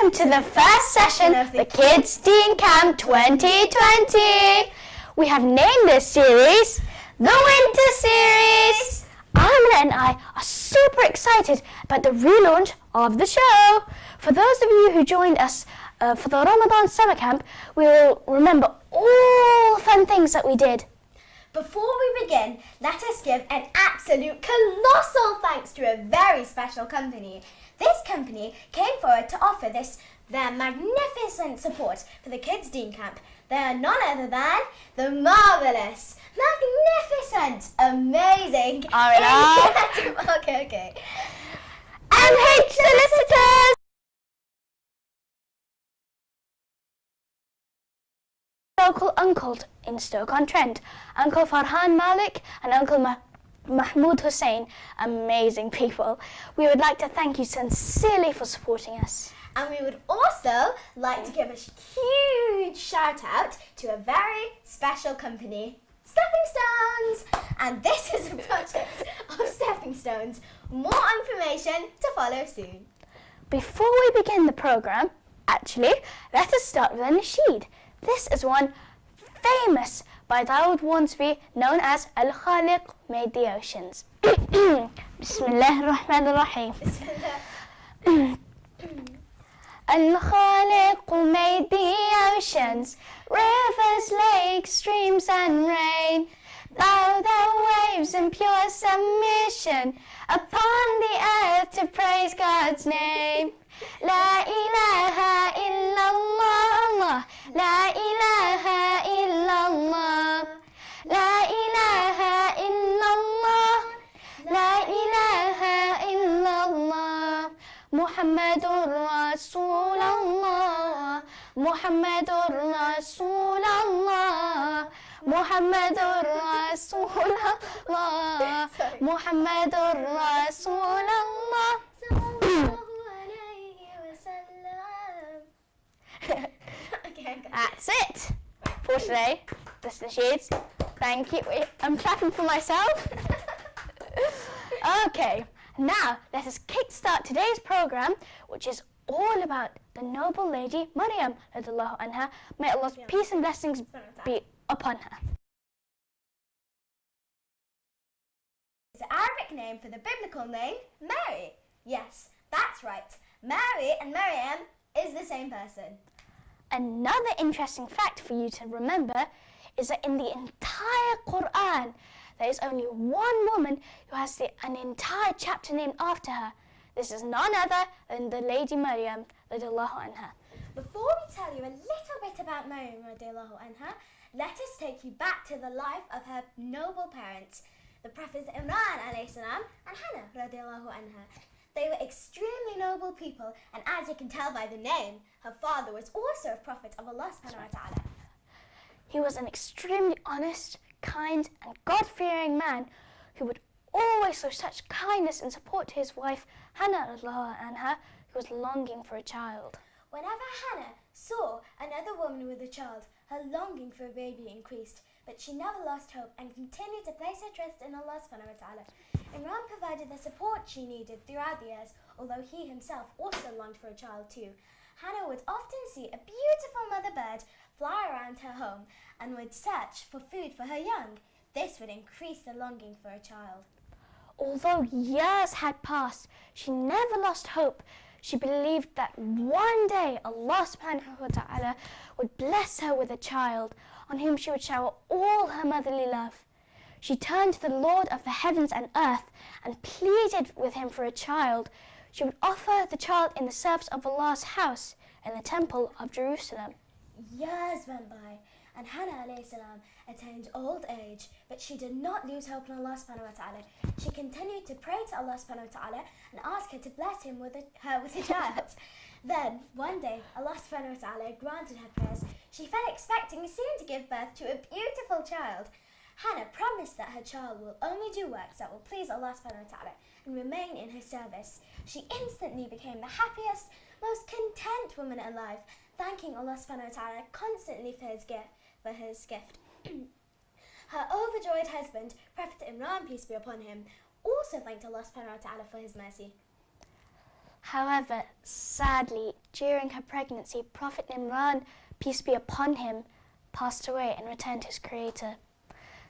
To the first session of the Kids Deen Camp 2020. We have named this series the Winter Series. Amina and I are super excited about the relaunch of the show. For those of you who joined us for the Ramadan summer camp, we will remember all the fun things that we did. Before we begin, let us give an absolute colossal thanks to a very special company. This company came forward to offer their magnificent support for the Kids Deen Camp. They are none other than the marvellous, magnificent, amazing, okay. MH Solicitors! Local uncles in Stoke-on-Trent, Uncle Farhan Malik and Uncle Mahmoud Hussein, amazing people. We would like to thank you sincerely for supporting us. And we would also like to give a huge shout out to a very special company, Stepping Stones. And this is a project of Stepping Stones. More information to follow soon. Before we begin the programme, actually, let us start with a nasheed. This is one famous by Dawood Wansby, known as Al-Khaliq Made the Oceans. Bismillah ar-Rahman ar-Rahim. Al-Khaliq made the oceans, rivers, lakes, streams and rain. Thou the waves in pure submission upon the earth to praise God's name. La ilaha illallah, la ilaha illallah, la ilaha illallah, la ilaha illallah. Muhammadur Rasulallah, Muhammadur Rasulallah, Muhammadur Rasulallah, Muhammadur Rasulallah. That's it for today. This is the shades. Thank you. Wait, I'm clapping for myself. Okay, now let us kickstart today's program, which is all about the noble lady Maryam, radiallahu anha. May Allah's peace and blessings be upon her. It's the Arabic name for the biblical name Mary. Yes, that's right. Mary and Maryam is the same person. Another interesting fact for you to remember is that in the entire Quran, there is only one woman who has an entire chapter named after her. This is none other than the Lady Maryam, radiallahu anha. Before we tell you a little bit about Maryam, radiallahu anha, let us take you back to the life of her noble parents, the Prophets Imran alayhi salam and Hannah, radiallahu anha. They were extremely noble people, and as you can tell by the name, her father was also a prophet of Allah subhanahu wa ta'ala. He was an extremely honest, kind and God-fearing man who would always show such kindness and support to his wife Hannah radiallahu anha, who was longing for a child. Whenever Hannah saw another woman with a child, her longing for a baby increased, but she never lost hope and continued to place her trust in Allah subhanahu wa ta'ala. Imran provided the support she needed throughout the years, although he himself also longed for a child too. Hannah would often see a beautiful mother bird fly around her home and would search for food for her young. This would increase the longing for a child. Although years had passed, she never lost hope. She believed that one day Allah subhanahu wa ta'ala would bless her with a child on whom she would shower all her motherly love. She turned to the Lord of the heavens and earth and pleaded with him for a child. She would offer the child in the service of Allah's house in the temple of Jerusalem. Years went by and Hannah alayhi salam attained old age, but she did not lose hope in Allah subhanahu wa ta'ala. She continued to pray to Allah subhanahu wa ta'ala and ask her to bless him with her with a child. Then, one day, Allah subhanahu wa ta'ala granted her prayers. She fell expecting soon to give birth to a beautiful child. Hannah promised that her child will only do works that will please Allah subhanahu wa ta'ala and remain in his service. She instantly became the happiest, most content woman alive, thanking Allah subhanahu wa ta'ala constantly for his gift. Her overjoyed husband, Prophet Imran, peace be upon him, also thanked Allah subhanahu wa ta'ala for his mercy. However, sadly, during her pregnancy, Prophet Imran, peace be upon him, passed away and returned to his creator.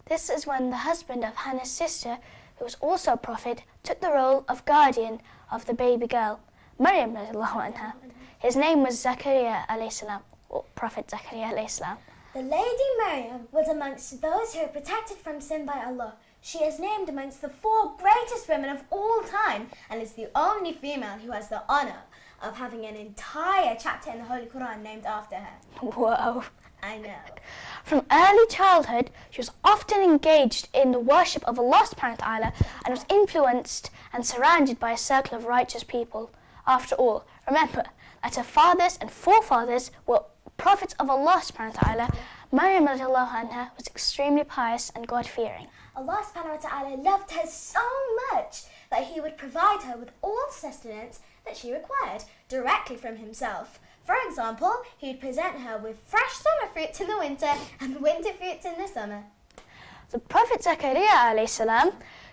This is when the husband of Hannah's sister, who was also a prophet, took the role of guardian of the baby girl, Maryam radiallahu anha. His name was Zakaria alayhi salam, or Prophet Zakaria alayhi salam. The lady Maryam was amongst those who were protected from sin by Allah. She is named amongst the 4 greatest women of all time and is the only female who has the honour of having an entire chapter in the Holy Quran named after her. Whoa. I know. From early childhood, she was often engaged in the worship of Allah subhanahu wa ta'ala and was influenced and surrounded by a circle of righteous people. After all, remember that her fathers and forefathers were prophets of Allah subhanahu wa ta'ala. Maryam radiallahu anha was extremely pious and God-fearing. Allah subhanahu wa ta'ala loved her so much that he would provide her with all sustenance that she required directly from himself. For example, he would present her with fresh summer fruits in the winter and winter fruits in the summer. The Prophet Zakaria alayhi salam,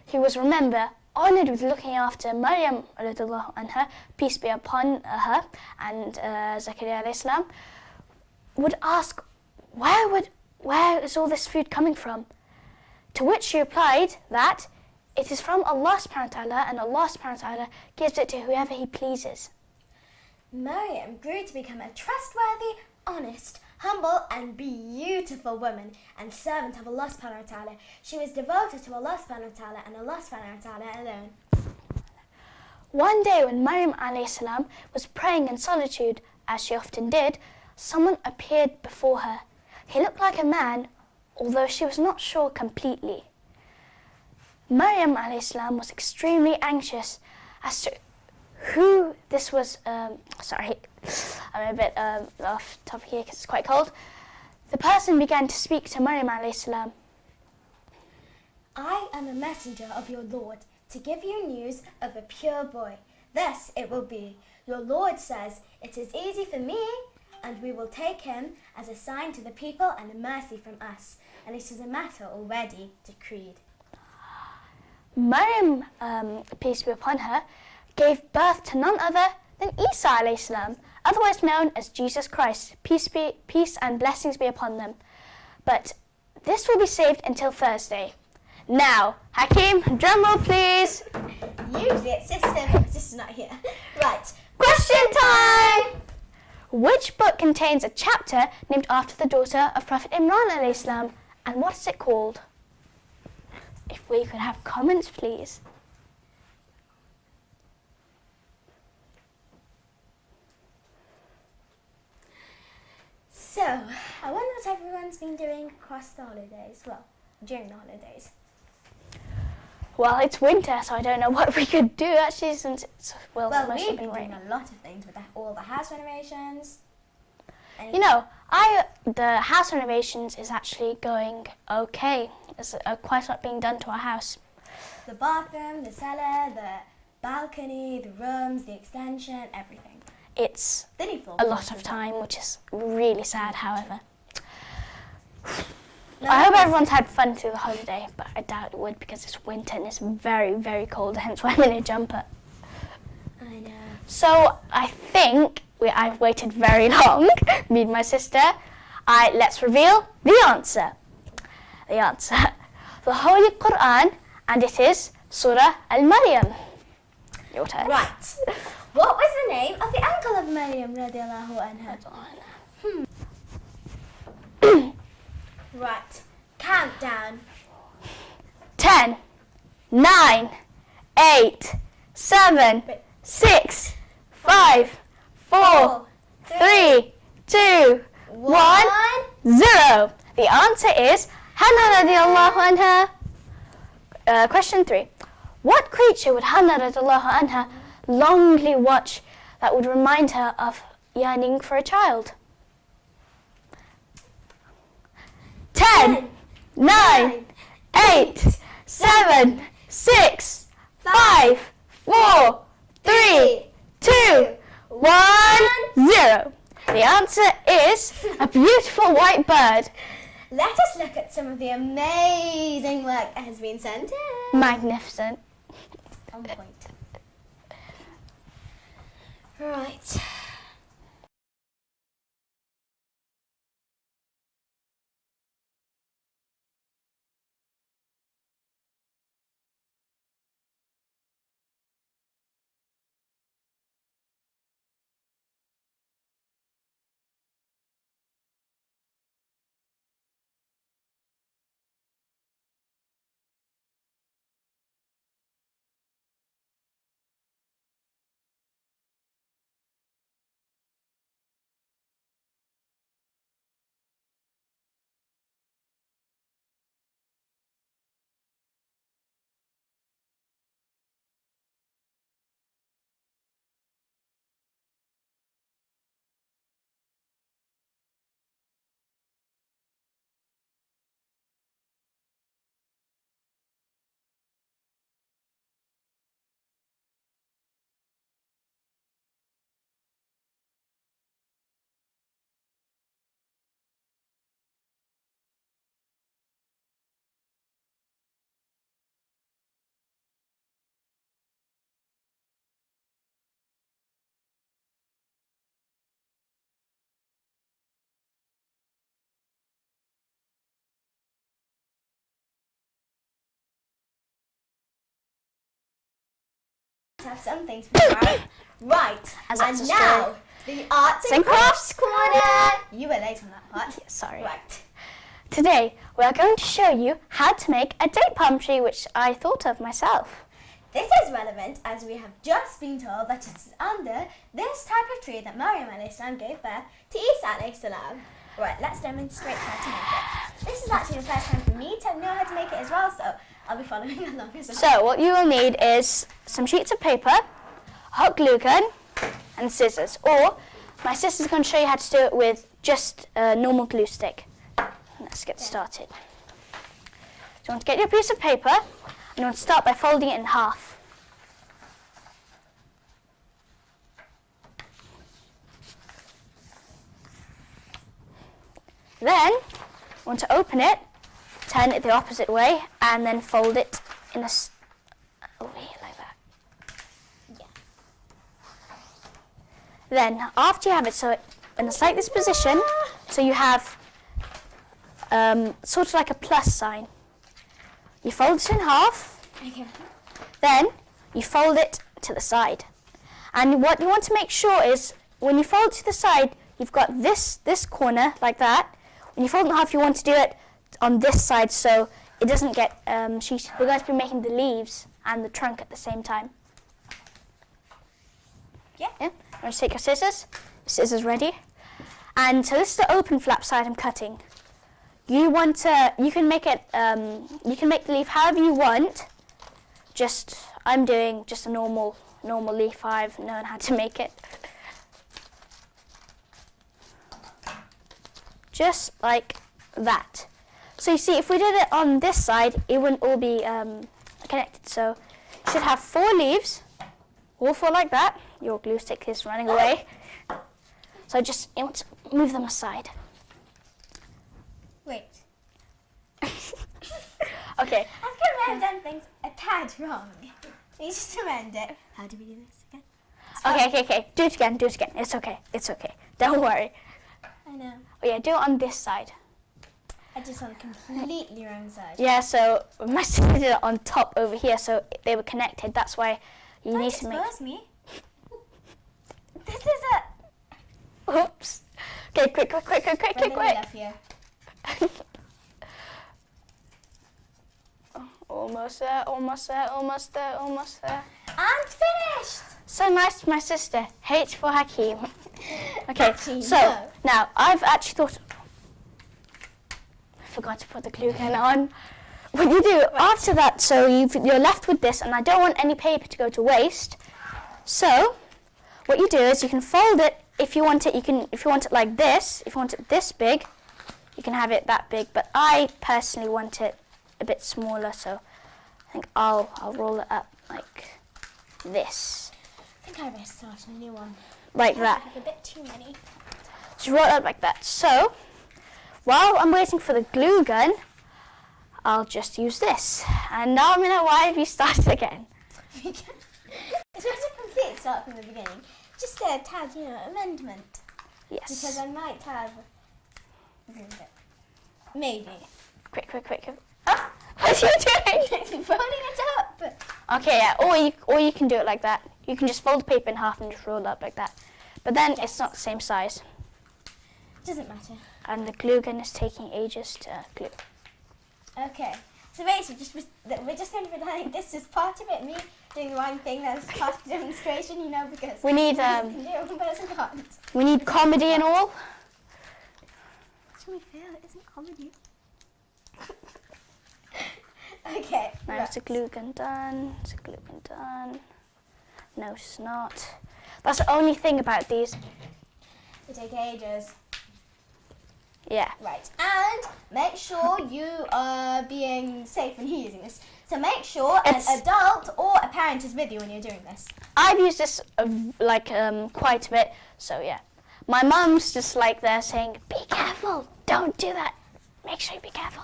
who was, remember, honoured with looking after Maryam radiallahu anha, peace be upon her, and Zakaria alayhi salam, would ask, where is all this food coming from? To which she replied that it is from Allah subhanahu wa ta'ala, and Allah subhanahu wa ta'ala gives it to whoever he pleases. Maryam grew to become a trustworthy, honest, humble and beautiful woman and servant of Allah subhanahu wa ta'ala. She was devoted to Allah subhanahu wa ta'ala and Allah subhanahu wa ta'ala alone. One day when Maryam alayhi salam was praying in solitude, as she often did, someone appeared before her. He looked like a man, although she was not sure completely. Maryam alayhi salam was extremely anxious as to who this was. Sorry, I'm a bit off topic here because it's quite cold. The person began to speak to Maryam alayhi salam. I am a messenger of your Lord to give you news of a pure boy. Thus it will be. Your Lord says, it is easy for me, and we will take him as a sign to the people and a mercy from us. And it is a matter already decreed. Maryam, peace be upon her, gave birth to none other than Isa alayhi salam, otherwise known as Jesus Christ, peace and blessings be upon them. But this will be saved until Thursday. Now, Hakim, drum roll please. Usually it's sister's not here. Right, Question time! Which book contains a chapter named after the daughter of Prophet Imran alayhi salam, and what is it called? If we could have comments, please. So, I wonder what everyone's been doing across the holidays. Well, during the holidays. Well, it's winter, so I don't know what we could do actually, since it's mostly we've been been doing raining. a lot of things with all the house renovations. You know, the house renovations is actually going okay. There's quite a lot being done to our house. The bathroom, the cellar, the balcony, the rooms, the extension, everything. It's The new floor. a lot of time, which is really sad, however. No, I hope everyone's had fun through the holiday, but I doubt it would because it's winter and it's very, very cold, hence why I'm in a jumper. I know. So I think I've waited very long, me and my sister. Let's reveal the answer. The answer. The Holy Quran, and it is Surah Al-Maryam. Your turn. Right. What was the name of the uncle of Maryam radiallahu anha? Right. Countdown. 10, 9, 8, 7, 6, 5, 4, 3, 2, 1, 0. The answer is Hannah radiallahu anha. Question 3. What creature would Hannah radiallahu anha longingly watch that would remind her of yearning for a child? 10, 9, 8, 7, 6, 5, 4, 3, 2, 1, 0. The answer is a beautiful white bird. Let us look at some of the amazing work that has been sent in. Magnificent. On point. Right. Have some things for tomorrow. Right, As that's and a now story. the arts And and crafts crafts corner. You were late on that part. Sorry. Right. Today we are going to show you how to make a date palm tree, which I thought of myself. This is relevant as we have just been told that it is under this type of tree that Maryam ﷺ gave birth to Isa ﷺ. Right, let's demonstrate how to make it. This is actually the first time for me to know how to make it as well, so I'll be following along as well. So what you will need is some sheets of paper, a hot glue gun, and scissors. Or my sister's going to show you how to do it with just a normal glue stick. Let's get started. So you want to get your piece of paper, and you want to start by folding it in half. Then you want to open it, turn it the opposite way, and then fold it in over here like that. Yeah. Then after you have it so in it's like this position, so you have sort of like a plus sign. You fold it in half, Okay. then you fold it to the side. And what you want to make sure is when you fold to the side, you've got this corner like that. When you fold it in half, you want to do it on this side so it doesn't get sheeted. We're going to be making the leaves and the trunk at the same time. Yeah. Yeah. You want to take your scissors. Scissors ready. And so this is the open flap side I'm cutting. You want to, you can make it, you can make the leaf however you want. Just, I'm doing just a normal leaf. I've known how to make it. Just like that. So you see, if we did it on this side, it wouldn't all be connected. So you should have 4 leaves, all 4 like that. Your glue stick is running away. So just you want to move them aside. Wait. Okay. I think I may have done things a tad wrong. You just amend it. How do we do this again? Okay. Do it again. It's okay. Don't worry. I know. Oh yeah, do it on this side. I just on the completely wrong side. Yeah, so my sister did it on top over here, so they were connected. That's why you need to make. Don't expose me. This is a... Oops. Okay, quick. love you. Almost there. And finished! So nice to my sister. H for Hakeem. Okay, Actually, so no. now I've actually thought. I forgot to put the glue gun on. What you do after that, so you're left with this, and I don't want any paper to go to waste. So what you do is you can fold it if you want it. If you want it like this, if you want it this big, you can have it that big. But I personally want it a bit smaller, so I think I'll roll it up like this. I think I better start a new one. Like that. I have a bit too many. Just roll it up like that. So, while I'm waiting for the glue gun, I'll just use this. And now I'm gonna why have you started again? It's not a complete start from the beginning. Just a tad, amendment. Yes. Because I might have ruined it. Maybe. Quick. Ah, what are you doing? Folding it up. Okay, yeah, or you can do it like that. You can just fold the paper in half and just roll it up like that. But then it's not the same size. Doesn't matter. And the glue gun is taking ages to glue. Okay. So basically, we're just going to pretend this is part of it. Me doing the one thing that's part of the demonstration, because We need but it's not. we need comedy and all. To be fair, it isn't comedy. Okay. Now it's a glue gun done. It's a glue gun done. No, it's not. That's the only thing about these. They take ages. Yeah. Right. And make sure you are being safe when you're using this. So make sure an adult or a parent is with you when you're doing this. I've used this quite a bit. So yeah. My mum's just like there saying, "Be careful! Don't do that. Make sure you be careful."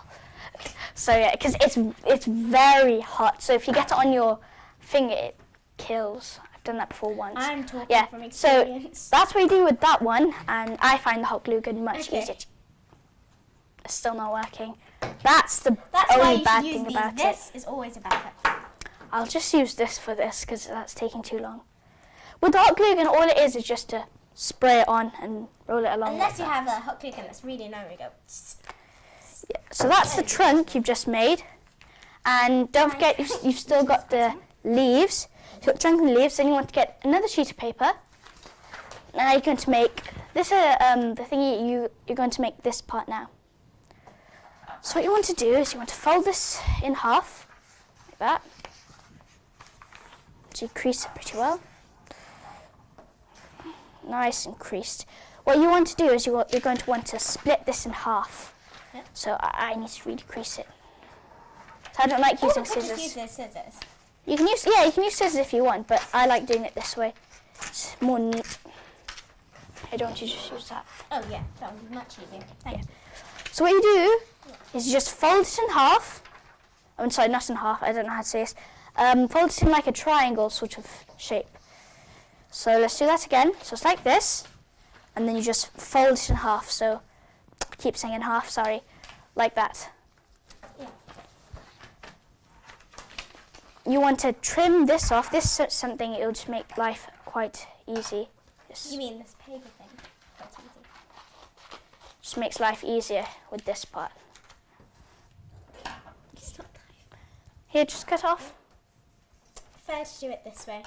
So yeah, because it's very hot. So if you get it on your finger, it kills. I've done that before once. I'm talking from experience. So that's what you do with that one, and I find the hot glue gun much easier. It's still not working. That's the only bad thing about it. This is always a backup. I'll just use this for this because that's taking too long. With the hot glue gun, all it is just to spray it on and roll it along. Unless you have a hot glue gun that's really narrow, go. Yeah, so that's the trunk you've just made, and don't forget you've still got the leaves. So you've got trunk and leaves. Then you want to get another sheet of paper. Now you're going to make this. The thing you're going to make this part now. So what you want to do is you want to fold this in half like that. So you crease it pretty well. Nice and creased. What you want to do is you're going to want to split this in half. Yep. So I need to really crease it. So I don't like using scissors. Just use those scissors. You can use scissors if you want, but I like doing it this way. It's more neat. Hey, don't you just use that? Oh yeah, that would be much easier. Thank you. So what you do is you just fold it in half. I'm sorry, not in half. I don't know how to say this. Fold it in like a triangle sort of shape. So let's do that again. So it's like this, and then you just fold it in half. So I keep saying in half. Sorry, like that. Yeah. You want to trim this off. This is something it'll just make life quite easy. You mean this paper thing? That's easy. Just makes life easier with this part. It's not tight. Here, just cut off. Fair to do it this way.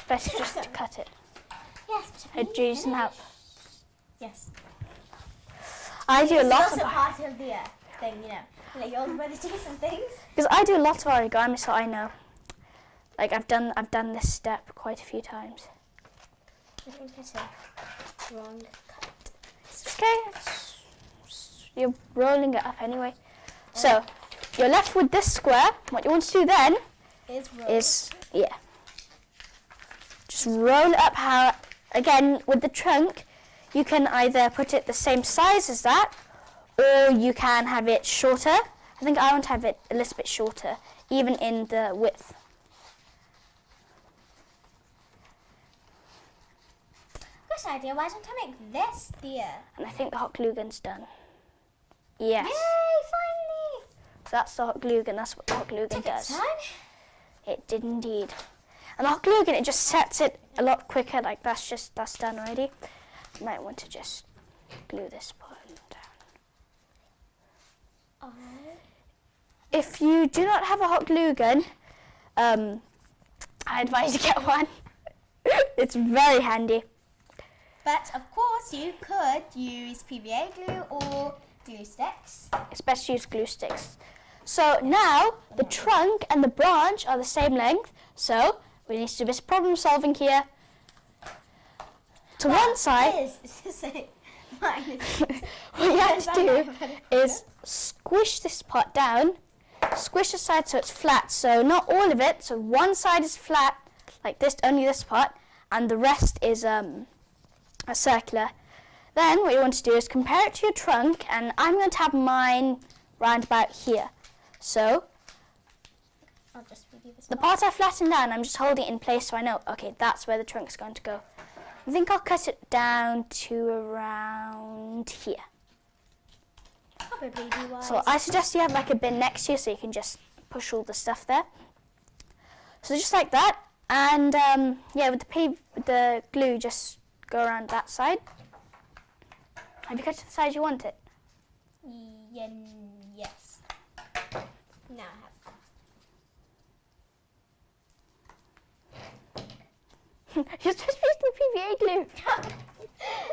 Better just to cut it. Yes, Do you need some help? Yes. I do a lot It's also of part of the thing, Like your older brother do some things. because I do a lot of origami, so I know. Like I've done this step quite a few times. I think it's a wrong cut. It's okay. You're rolling it up anyway. So you're left with this square. What you want to do then is just roll it up. How again with the trunk, you can either put it the same size as that, or you can have it shorter. I think I want to have it a little bit shorter, even in the width. Good idea. Why don't I make this the? And I think the hot glue gun's done. Yes. Yay! Finally. So that's the hot glue gun. That's what the hot glue gun Took its does. time. It did indeed. And the hot glue gun, it just sets it a lot quicker. Like that's done already. You might want to just glue this part down. If you do not have a hot glue gun, I advise you get one. It's very handy. But of course, you could use PVA glue or glue sticks. It's best to use glue sticks. So now the trunk and the branch are the same length. So we need to do this problem solving here. So one side, what you have to do is squish this part down, squish the side so it's flat. So not all of it, so one side is flat, like this, only this part, and the rest is a circular. Then what you want to do is compare it to your trunk, and I'm going to have mine round about here. So I'll just redo this. the part I flattened down, I'm just holding it in place so I know, okay, that's where the trunk's going to go. I think I'll cut it down to around here. Probably be wise. So I suggest you have like a bin next to you so you can just push all the stuff there. So just like that, and yeah, with the glue, just go around that side. Have you cut to the size you want it? Yes. Now I have. You're supposed to use the PVA glue.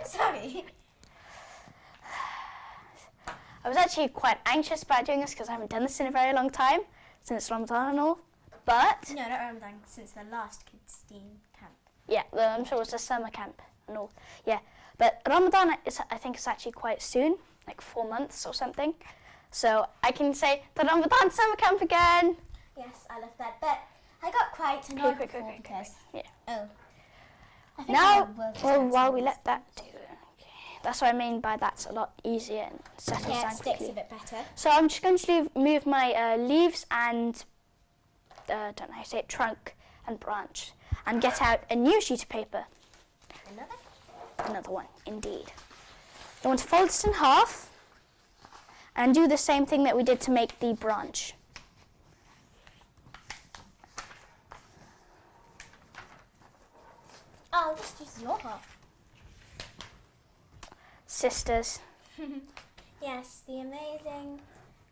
Sorry. I was actually quite anxious about doing this because I haven't done this in a very long time, since Ramadan and all. But No, not Ramadan, since the last Kids Deen Camp. yeah, I'm sure it was the summer camp and all. Yeah, but Ramadan I think it's actually quite soon, like 4 months or something. So I can say the Ramadan summer camp again. Yes, I love that. But I got quite annoyed Quick. because... Yeah. Oh. I think Now, I will well, while we let that do, okay, that's what I mean by that's a lot easier and settles Yeah, down it sticks a quickly. bit better. So I'm just going to move my leaves and don't know how to say it, trunk and branch, and get out a new sheet of paper. Another one, indeed. You want to fold this in half and do the same thing that we did to make the branch. I'll just use your half. Sisters. Yes, the amazing,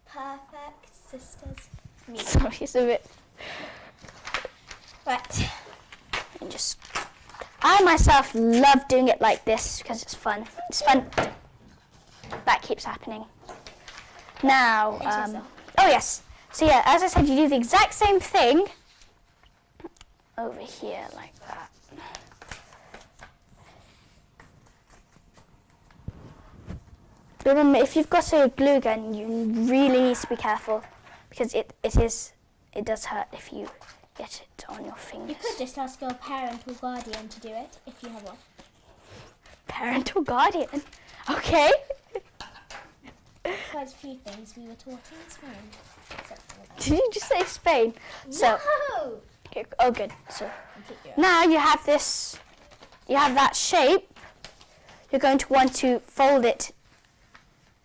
perfect sisters. Me. Sorry, it's a bit. Right. And just. I myself love doing it like this because it's fun. It's fun. That keeps happening. Now, oh yes. So yeah, as I said, you do the exact same thing over here like that. Remember, if you've got a glue gun, you really need to be careful because it does hurt if you get it on your fingers. You could just ask your parent or guardian to do it if you have one. Parent or guardian? Okay. Quite a few things we were taught in Spain. Except for that. Did you just say Spain? So, No! okay, oh good. So Completely right. now you have this, you have that shape. You're going to want to fold it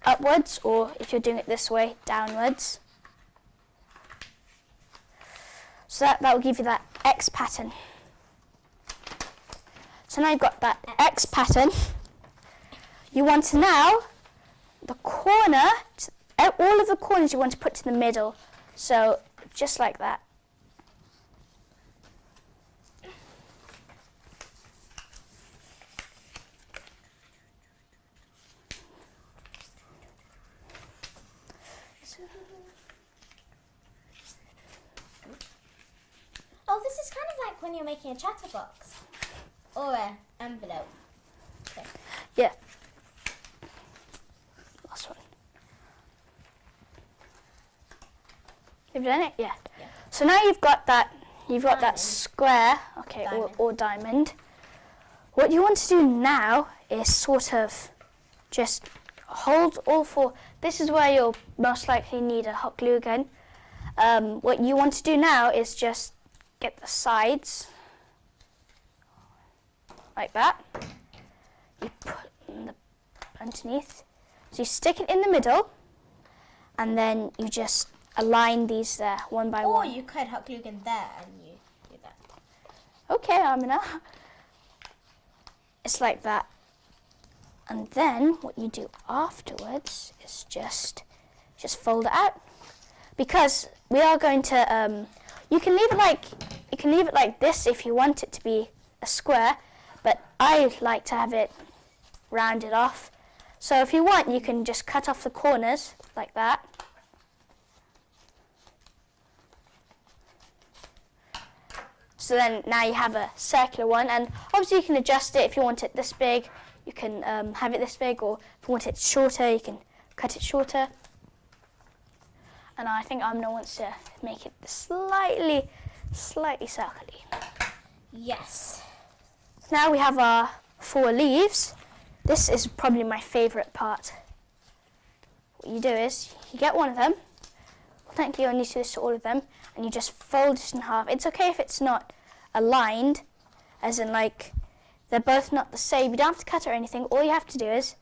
upwards, or if you're doing it this way, downwards. So that will give you that X pattern. So now you've got that X pattern. You want to now, the corner, all of the corners you want to put to the middle. So just like that. Oh, this is kind of like when you're making a chatterbox or an envelope. Okay. Yeah. Last one. You've done it? Yeah. Yeah. So now you've got that Diamond. square, okay, Diamond. or diamond. What you want to do now is sort of just hold all four. This is where you'll most likely need a hot glue gun. What you want to do now is just get the sides like that. You put in the underneath. So you stick it in the middle, and then you just align these there one by Or one. you could hot glue gun there and you do that. Okay, Amina. It's like that. And then what you do afterwards is just fold it out. Because we are going to you can leave it like this if you want it to be a square, but I like to have it rounded off. So if you want, you can just cut off the corners like that. So then now you have a circular one, and obviously you can adjust it if you want it this big. You can have it this big, or if you want it shorter, you can cut it shorter. And I think Amna wants to make it slightly circular. Yes. Now we have our 4 leaves. This is probably my favourite part. What you do is, you get one of them. Technically, you only do this to all of them, and you just fold it in half. It's okay if it's not aligned, as in like they're both not the same. You don't have to cut it or anything. All you have to do is,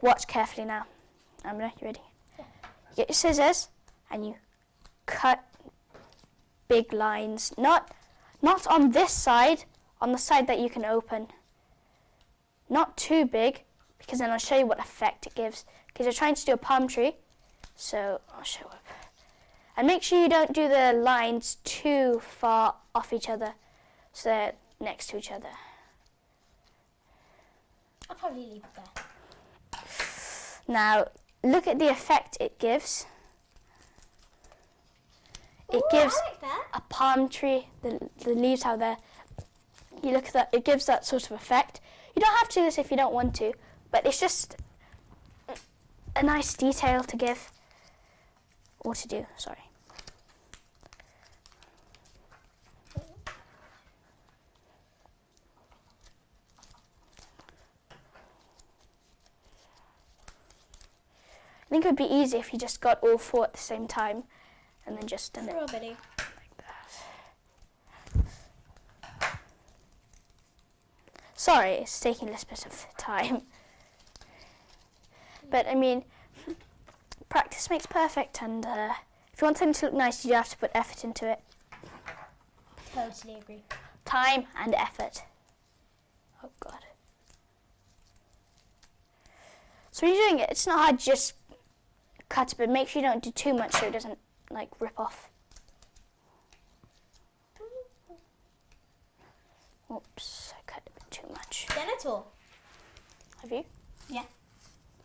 watch carefully now. Amna, you ready? Yeah. You get your scissors, and you cut big lines. Not on this side, on the side that you can open. Not too big, because then I'll show you what effect it gives. Because you're trying to do a palm tree, so I'll show up. And make sure you don't do the lines too far off each other, so they're next to each other. I'll probably leave it there. Now, look at the effect it gives. It Ooh, gives I like that. a palm tree, the leaves how they're, you look at that, it gives that sort of effect. You don't have to do this if you don't want to, but it's just a nice detail to give, or to do, sorry. I think it would be easy if you just got all 4 at the same time, and then just done it Strawberry. like that. Sorry, it's taking a little bit of time. But I mean, practice makes perfect, and if you want something to look nice, you have to put effort into it. Totally agree. Time and effort. Oh God. So when you're doing it, it's not hard to just cut it, but make sure you don't do too much so it doesn't like rip off. Oops, I cut a bit too much. Done it all. Have you? Yeah.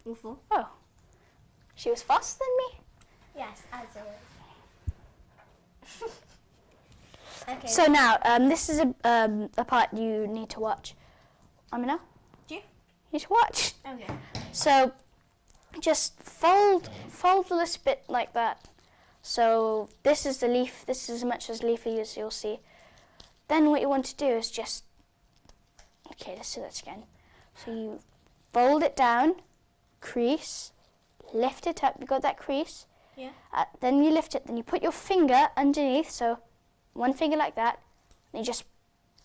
All 4. Oh. She was faster than me? Yes, as always. Okay. So now, this is a part you need to watch. Amina? Do you? You need to watch. Okay. So, just fold a little bit like that. So, this is the leaf, this is as much as leaf as you'll see. Then what you want to do is just, okay, let's do that again. So you fold it down, crease, lift it up, you got that crease. Yeah. Then you lift it, then you put your finger underneath, so one finger like that, and you just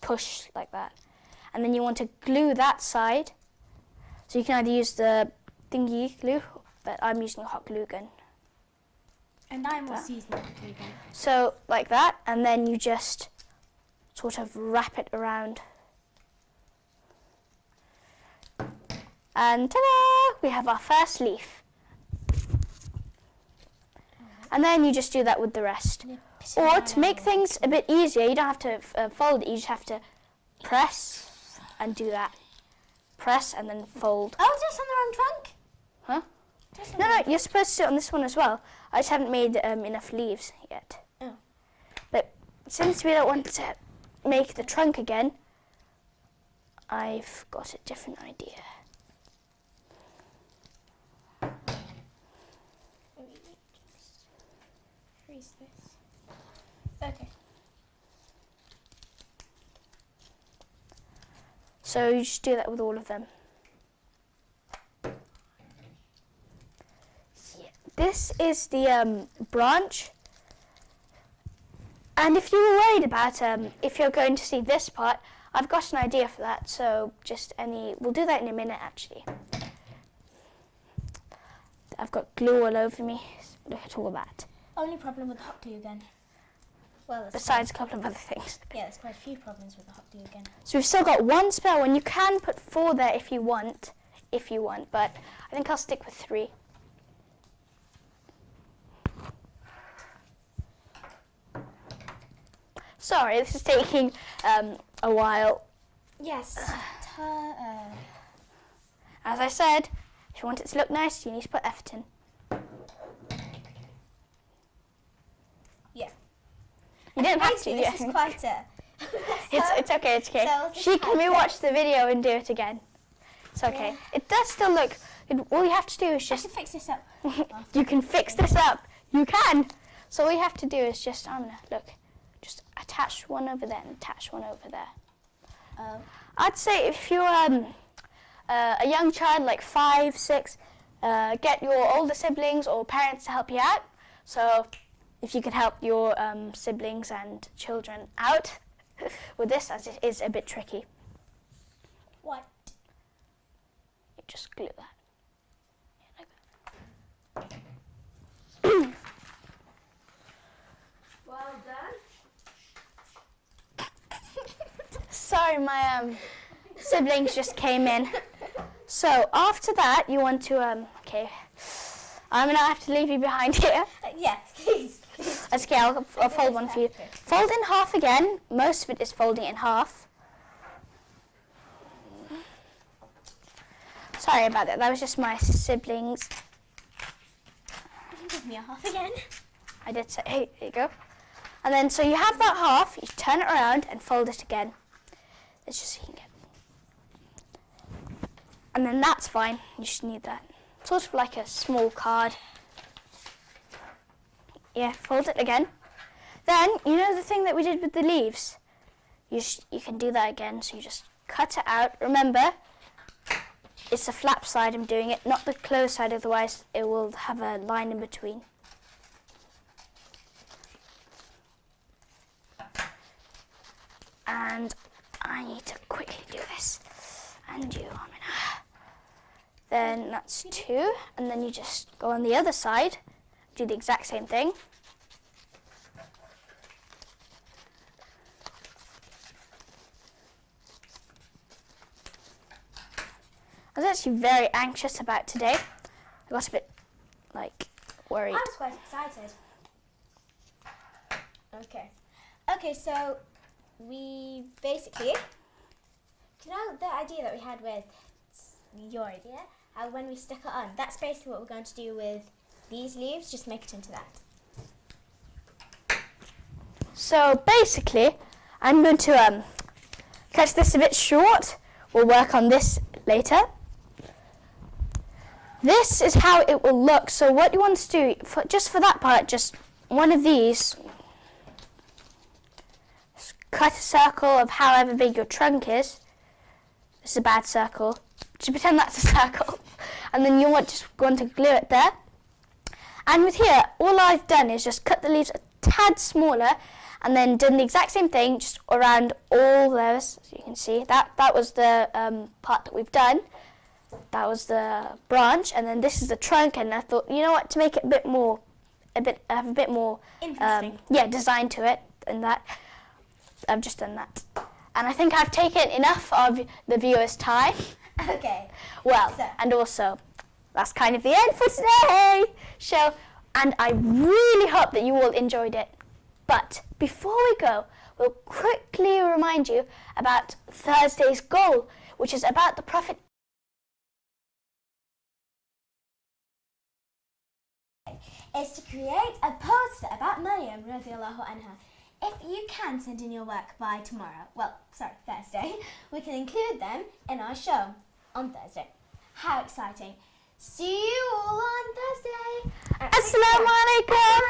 push like that. And then you want to glue that side. So you can either use the thingy glue, but I'm using a hot glue gun. And I'm also using the glue gun. So like that, and then you just sort of wrap it around. And ta-da! We have our first leaf. And then you just do that with the rest. Or to make things a bit easier, you don't have to fold it, you just have to press and do that. Press and then fold. Oh, just on the wrong trunk? Huh? No, you're supposed to do it on this one as well. I just haven't made enough leaves yet. Oh. But since we don't want to make the trunk again, I've got a different idea. Freeze this. Okay. So you just do that with all of them. Yeah. This is the branch. And if you were worried about if you're going to see this part, I've got an idea for that. So we'll do that in a minute actually. I've got glue all over me. Look at all that. Only problem with the hot glue gun. Well, Besides a couple of other things. Yeah, there's quite a few problems with the hot glue gun. So we've still got one spare one. You can put 4 there if you want, but I think I'll stick with 3. Sorry, this is taking a while. Yes. As I said, if you want it to look nice, you need to put effort in. Yeah. You didn't have to, Basically, yeah. this is quite It's okay. It's okay. So She can rewatch the video and do it again. It's okay. Yeah. It does still look. All you have to do is I just. should fix this up. You can fix this up. You can. So all you have to do is just. I'm gonna look. Just attach one over there and attach one over there. I'd say if you're a young child, like 5, 6, get your older siblings or parents to help you out. So if you could help your siblings and children out with this, as it is a bit tricky. What? You just glue that. Yeah, like that. Well done. Sorry, my siblings just came in. So after that, you want to okay. I'm gonna have to leave you behind here. Yeah, please. That's okay. I'll fold one for you. Fold in half again. Most of it is folding in half. Sorry about that. That was just my siblings. Give me a half again. I did say, hey, there you go. And then, so you have that half, you turn it around and fold it again. Let's just see if you can get. And then that's fine. You just need that. Sort of like a small card. Yeah, fold it again. Then, you know the thing that we did with the leaves? You can do that again. So you just cut it out. Remember, it's the flap side I'm doing it, not the closed side, otherwise it will have a line in between. And I need to quickly do this. And you, then that's 2, and then you just go on the other side, do the exact same thing. I was actually very anxious about today. I got a bit, worried. I was quite excited. Okay, so we basically, you know the idea that we had with your idea, when we stuck it on, that's basically what we're going to do with these leaves, just make it into that. So basically, I'm going to cut this a bit short. We'll work on this later. This is how it will look. So what you want to do, just for that part, just one of these, just cut a circle of however big your trunk is. This is a bad circle. Just pretend that's a circle. And then you want to glue it there. And with here, all I've done is just cut the leaves a tad smaller and then done the exact same thing just around all those. As you can see, that was the part that we've done. That was the branch, and then this is the trunk. And I thought, you know what, to make it have a bit more Interesting. design to it, and that I've just done that. And I think I've taken enough of the viewers' time. Okay. Well, and also, that's kind of the end for today's show. And I really hope that you all enjoyed it. But before we go, we'll quickly remind you about Thursday's goal, which is about the Prophet. Is to create a poster about Maryam radiallahu anha. If you can send in your work by Thursday, we can include them in our show on Thursday. How exciting. See you all on Thursday. Assalamu alaikum.